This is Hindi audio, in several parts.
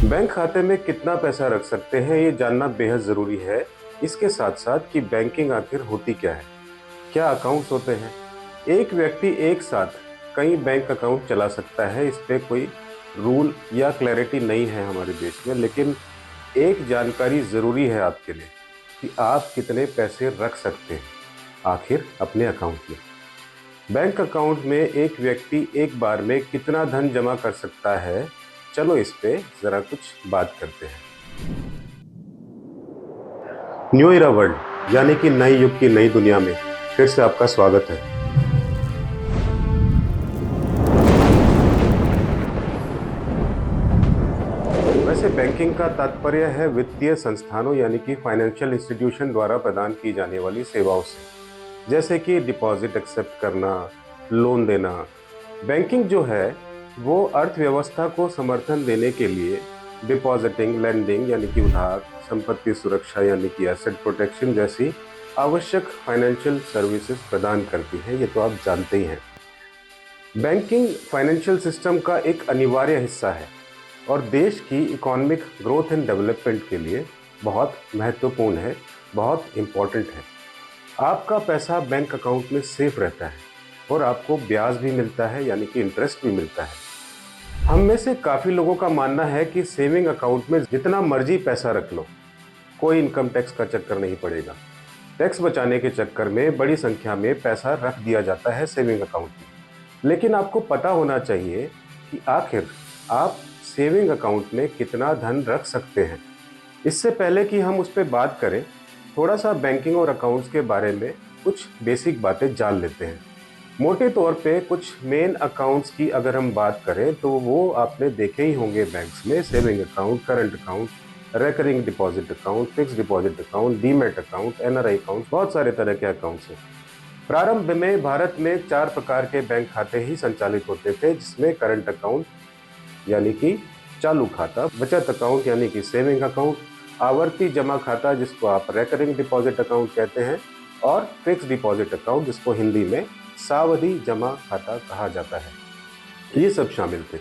बैंक खाते में कितना पैसा रख सकते हैं ये जानना बेहद ज़रूरी है। इसके साथ साथ कि बैंकिंग आखिर होती क्या है, क्या अकाउंट्स होते हैं। एक व्यक्ति एक साथ कई बैंक अकाउंट चला सकता है, इस पे कोई रूल या क्लैरिटी नहीं है हमारे देश में। लेकिन एक जानकारी ज़रूरी है आपके लिए कि आप कितने पैसे रख सकते हैं आखिर अपने अकाउंट में। बैंक अकाउंट में एक व्यक्ति एक बार में कितना धन जमा कर सकता है, चलो इस पे ज़रा कुछ बात करते हैं। न्यू इरा वर्ल्ड यानी कि नए युग की नई दुनिया में फिर से आपका स्वागत है। वैसे बैंकिंग का तात्पर्य है वित्तीय संस्थानों यानी कि फाइनेंशियल इंस्टीट्यूशन द्वारा प्रदान की जाने वाली सेवाओं से, जैसे कि डिपॉजिट एक्सेप्ट करना, लोन देना। बैंकिंग जो है वो अर्थव्यवस्था को समर्थन देने के लिए डिपॉजिटिंग, लेंडिंग यानी कि उधार, संपत्ति सुरक्षा यानी कि एसेट प्रोटेक्शन जैसी आवश्यक फाइनेंशियल सर्विसेज प्रदान करती है। ये तो आप जानते ही हैं। बैंकिंग फाइनेंशियल सिस्टम का एक अनिवार्य हिस्सा है और देश की इकोनॉमिक ग्रोथ एंड डेवलपमेंट के लिए बहुत महत्वपूर्ण है, बहुत इम्पोर्टेंट है। आपका पैसा बैंक अकाउंट में सेफ रहता है और आपको ब्याज भी मिलता है यानी कि इंटरेस्ट भी मिलता है। हम में से काफ़ी लोगों का मानना है कि सेविंग अकाउंट में जितना मर्जी पैसा रख लो, कोई इनकम टैक्स का चक्कर नहीं पड़ेगा। टैक्स बचाने के चक्कर में बड़ी संख्या में पैसा रख दिया जाता है सेविंग अकाउंट में। लेकिन आपको पता होना चाहिए कि आखिर आप सेविंग अकाउंट में कितना धन रख सकते हैं। इससे पहले कि हम उस पर बात करें, थोड़ा सा बैंकिंग और अकाउंट्स के बारे में कुछ बेसिक बातें जान लेते हैं। मोटे तौर पे कुछ मेन अकाउंट्स की अगर हम बात करें तो वो आपने देखे ही होंगे बैंक्स में: saving account, current account, recurring deposit account, fix deposit account, demat account, NRI account, बहुत सारे तरह के अकाउंट्स हैं। प्रारंभ में भारत में 4 प्रकार के बैंक खाते ही संचालित होते थे, जिसमें करंट अकाउंट यानी कि चालू खाता, बचत अकाउंट यानी कि सेविंग अकाउंट, आवर्ती जमा खाता जिसको आप रेकरिंग डिपॉजिट अकाउंट कहते हैं, और फिक्स डिपॉजिट अकाउंट जिसको हिंदी में सावधि जमा खाता कहा जाता है। ये सब शामिल थे।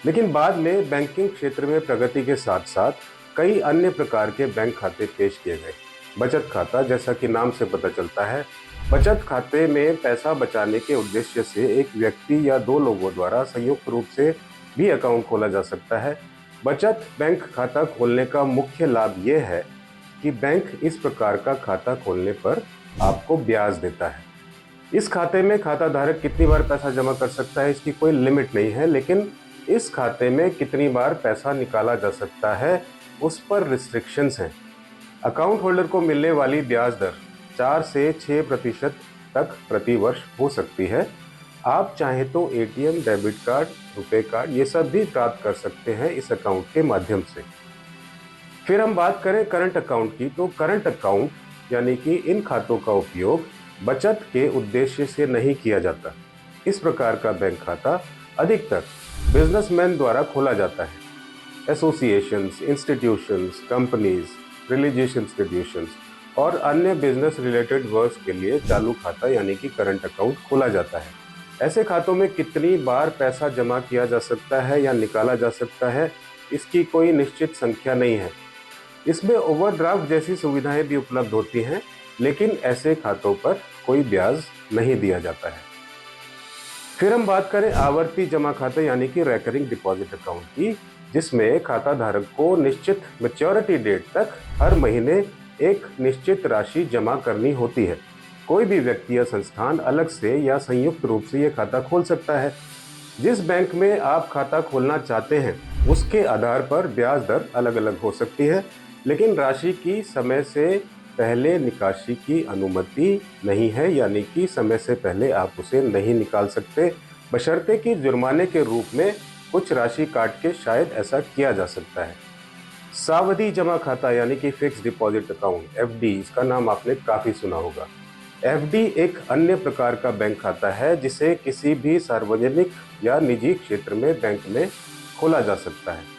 लेकिन बाद में बैंकिंग क्षेत्र में प्रगति के साथ साथ कई अन्य प्रकार के बैंक खाते पेश किए गए। बचत खाता, जैसा कि नाम से पता चलता है, बचत खाते में पैसा बचाने के उद्देश्य से एक व्यक्ति या दो लोगों द्वारा संयुक्त रूप से भी अकाउंट खोला जा सकता है। बचत बैंक खाता खोलने का मुख्य लाभ यह है कि बैंक इस प्रकार का खाता खोलने पर आपको ब्याज देता है। इस खाते में खाता धारक कितनी बार पैसा जमा कर सकता है इसकी कोई लिमिट नहीं है, लेकिन इस खाते में कितनी बार पैसा निकाला जा सकता है उस पर रिस्ट्रिक्शंस हैं। अकाउंट होल्डर को मिलने वाली ब्याज दर 4 से 6% तक प्रति वर्ष हो सकती है। आप चाहें तो एटीएम, डेबिट कार्ड, रुपए कार्ड ये सब भी प्राप्त कर सकते हैं इस अकाउंट के माध्यम से। फिर हम बात करें करंट अकाउंट की, तो करंट अकाउंट यानी कि इन खातों का उपयोग बचत के उद्देश्य से नहीं किया जाता। इस प्रकार का बैंक खाता अधिकतर बिजनेसमैन द्वारा खोला जाता है। Associations, institutions, companies, religious institutions और अन्य बिजनेस रिलेटेड वर्क्स के लिए चालू खाता यानी कि करंट अकाउंट खोला जाता है। ऐसे खातों में कितनी बार पैसा जमा किया जा सकता है या निकाला जा सकता है, इसकी कोई निश्चित संख्या नहीं है। इसमें ओवरड्राफ्ट जैसी सुविधाएं भी उपलब्ध होती हैं, लेकिन ऐसे खातों पर कोई ब्याज नहीं दिया जाता है। फिर हम बात करें आवर्ती जमा खाते यानी कि रेकरिंग डिपॉजिट अकाउंट की, जिसमें खाता धारक को निश्चित मैच्योरिटी डेट तक हर महीने एक निश्चित राशि जमा करनी होती है। कोई भी व्यक्ति या संस्थान अलग से या संयुक्त रूप से यह खाता खोल सकता है। जिस बैंक में आप खाता खोलना चाहते हैं उसके आधार पर ब्याज दर अलग अलग हो सकती है, लेकिन राशि की समय से पहले निकासी की अनुमति नहीं है, यानी कि समय से पहले आप उसे नहीं निकाल सकते, बशर्ते कि जुर्माने के रूप में कुछ राशि काट के शायद ऐसा किया जा सकता है। सावधि जमा खाता यानी कि फिक्स डिपॉजिट अकाउंट, एफडी, इसका नाम आपने काफ़ी सुना होगा। एफडी एक अन्य प्रकार का बैंक खाता है जिसे किसी भी सार्वजनिक या निजी क्षेत्र में बैंक में खोला जा सकता है।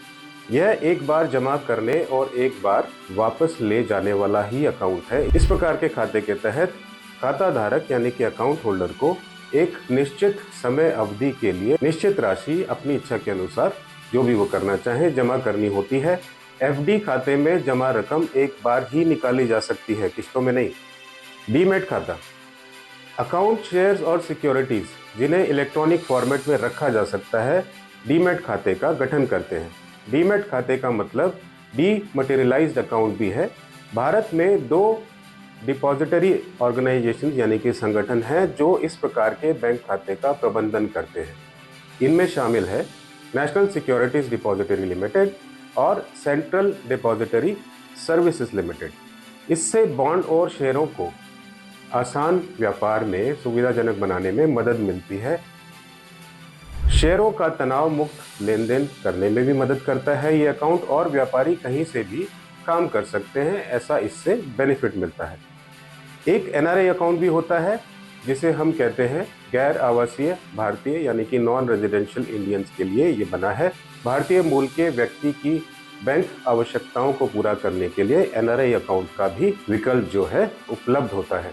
यह एक बार जमा करने और एक बार वापस ले जाने वाला ही अकाउंट है। इस प्रकार के खाते के तहत खाता धारक यानी कि अकाउंट होल्डर को एक निश्चित समय अवधि के लिए निश्चित राशि अपनी इच्छा के अनुसार जो भी वो करना चाहें जमा करनी होती है। एफडी खाते में जमा रकम एक बार ही निकाली जा सकती है, किश्तों में नहीं। डीमैट खाता, अकाउंट, शेयर्स और सिक्योरिटीज जिन्हें इलेक्ट्रॉनिक फॉर्मेट में रखा जा सकता है, डीमैट खाते का गठन करते हैं। डीमैट खाते का मतलब डीमटेरियलाइज्ड अकाउंट भी है। भारत में 2 डिपॉजिटरी ऑर्गेनाइजेशन यानी कि संगठन हैं जो इस प्रकार के बैंक खाते का प्रबंधन करते हैं। इनमें शामिल है नेशनल सिक्योरिटीज डिपॉजिटरी लिमिटेड और सेंट्रल डिपॉजिटरी सर्विसेज लिमिटेड। इससे बॉन्ड और शेयरों को आसान व्यापार में सुविधाजनक बनाने में मदद मिलती है। शेयरों का तनाव मुक्त लेन देन करने में भी मदद करता है ये अकाउंट, और व्यापारी कहीं से भी काम कर सकते हैं, ऐसा इससे बेनिफिट मिलता है। एक एनआरआई अकाउंट भी होता है जिसे हम कहते हैं गैर आवासीय भारतीय यानी कि नॉन रेजिडेंशियल इंडियंस के लिए ये बना है। भारतीय मूल के व्यक्ति की बैंक आवश्यकताओं को पूरा करने के लिए एनआरआई अकाउंट का भी विकल्प जो है उपलब्ध होता है।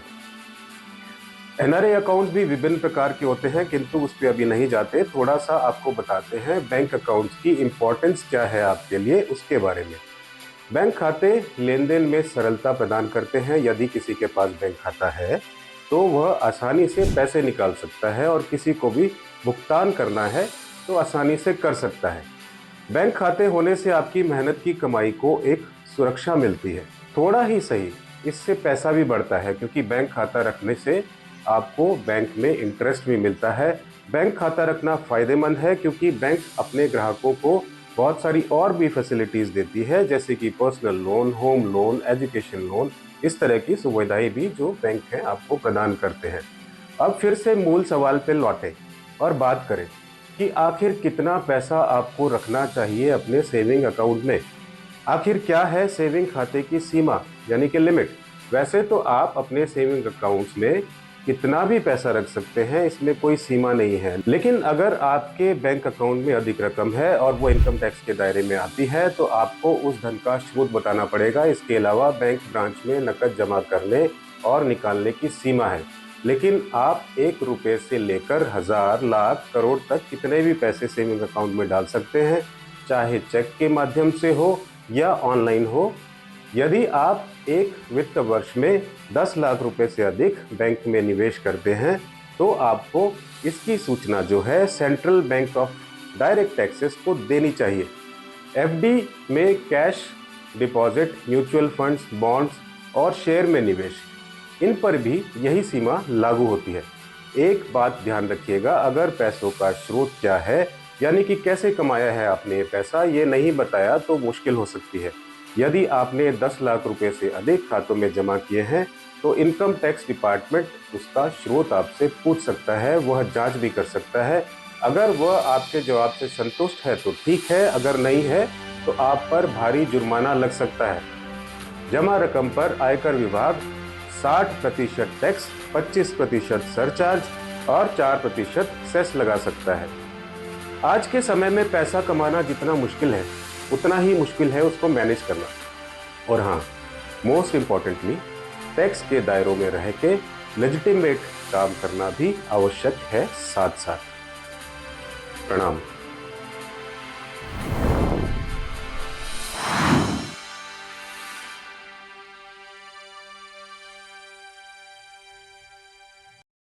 एनआरआई अकाउंट भी विभिन्न प्रकार के होते हैं, किंतु उस पर अभी नहीं जाते। थोड़ा सा आपको बताते हैं बैंक अकाउंट्स की इंपॉर्टेंस क्या है आपके लिए, उसके बारे में। बैंक खाते लेन देन में सरलता प्रदान करते हैं। यदि किसी के पास बैंक खाता है तो वह आसानी से पैसे निकाल सकता है और किसी को भी भुगतान करना है तो आसानी से कर सकता है। बैंक खाते होने से आपकी मेहनत की कमाई को एक सुरक्षा मिलती है। थोड़ा ही सही, इससे पैसा भी बढ़ता है, क्योंकि बैंक खाता रखने से आपको बैंक में इंटरेस्ट भी मिलता है। बैंक खाता रखना फ़ायदेमंद है क्योंकि बैंक अपने ग्राहकों को बहुत सारी और भी फैसिलिटीज़ देती है, जैसे कि personal loan, home loan, education loan, इस तरह की सुविधाएं भी जो बैंक हैं आपको प्रदान करते हैं। अब फिर से मूल सवाल पे लौटें और बात करें कि आखिर कितना पैसा आपको रखना चाहिए अपने सेविंग अकाउंट में। आखिर क्या है सेविंग खाते की सीमा यानी कि लिमिट। वैसे तो आप अपने सेविंग अकाउंट्स में कितना भी पैसा रख सकते हैं, इसमें कोई सीमा नहीं है। लेकिन अगर आपके बैंक अकाउंट में अधिक रकम है और वो इनकम टैक्स के दायरे में आती है तो आपको उस धन का स्रोत बताना पड़ेगा। इसके अलावा बैंक ब्रांच में नकद जमा करने और निकालने की सीमा है। लेकिन आप 1 रुपये से लेकर हज़ार, लाख, करोड़ तक कितने भी पैसे सेविंग अकाउंट में डाल सकते हैं, चाहे चेक के माध्यम से हो या ऑनलाइन हो। यदि आप एक वित्त वर्ष में 10 लाख रुपए से अधिक बैंक में निवेश करते हैं तो आपको इसकी सूचना जो है central bank of direct taxes को देनी चाहिए। एफडी में cash deposit, mutual funds, bonds और शेयर में निवेश, इन पर भी यही सीमा लागू होती है। एक बात ध्यान रखिएगा, अगर पैसों का स्रोत क्या है यानी कि कैसे कमाया है आपने ये पैसा, ये नहीं बताया तो मुश्किल हो सकती है। यदि आपने 10 लाख रुपए से अधिक खातों में जमा किए हैं तो इनकम टैक्स डिपार्टमेंट उसका स्रोत आपसे पूछ सकता है, वह जांच भी कर सकता है। अगर वह आपके जवाब से संतुष्ट है तो ठीक है, अगर नहीं है तो आप पर भारी जुर्माना लग सकता है। जमा रकम पर आयकर विभाग 60% टैक्स, 25% सरचार्ज और 4% सेस लगा सकता है। आज के समय में पैसा कमाना जितना मुश्किल है उतना ही मुश्किल है उसको मैनेज करना। और हाँ, मोस्ट इम्पॉर्टेंटली टैक्स के दायरों में रह के लेजिटिमेट काम करना भी आवश्यक है साथ साथ। प्रणाम।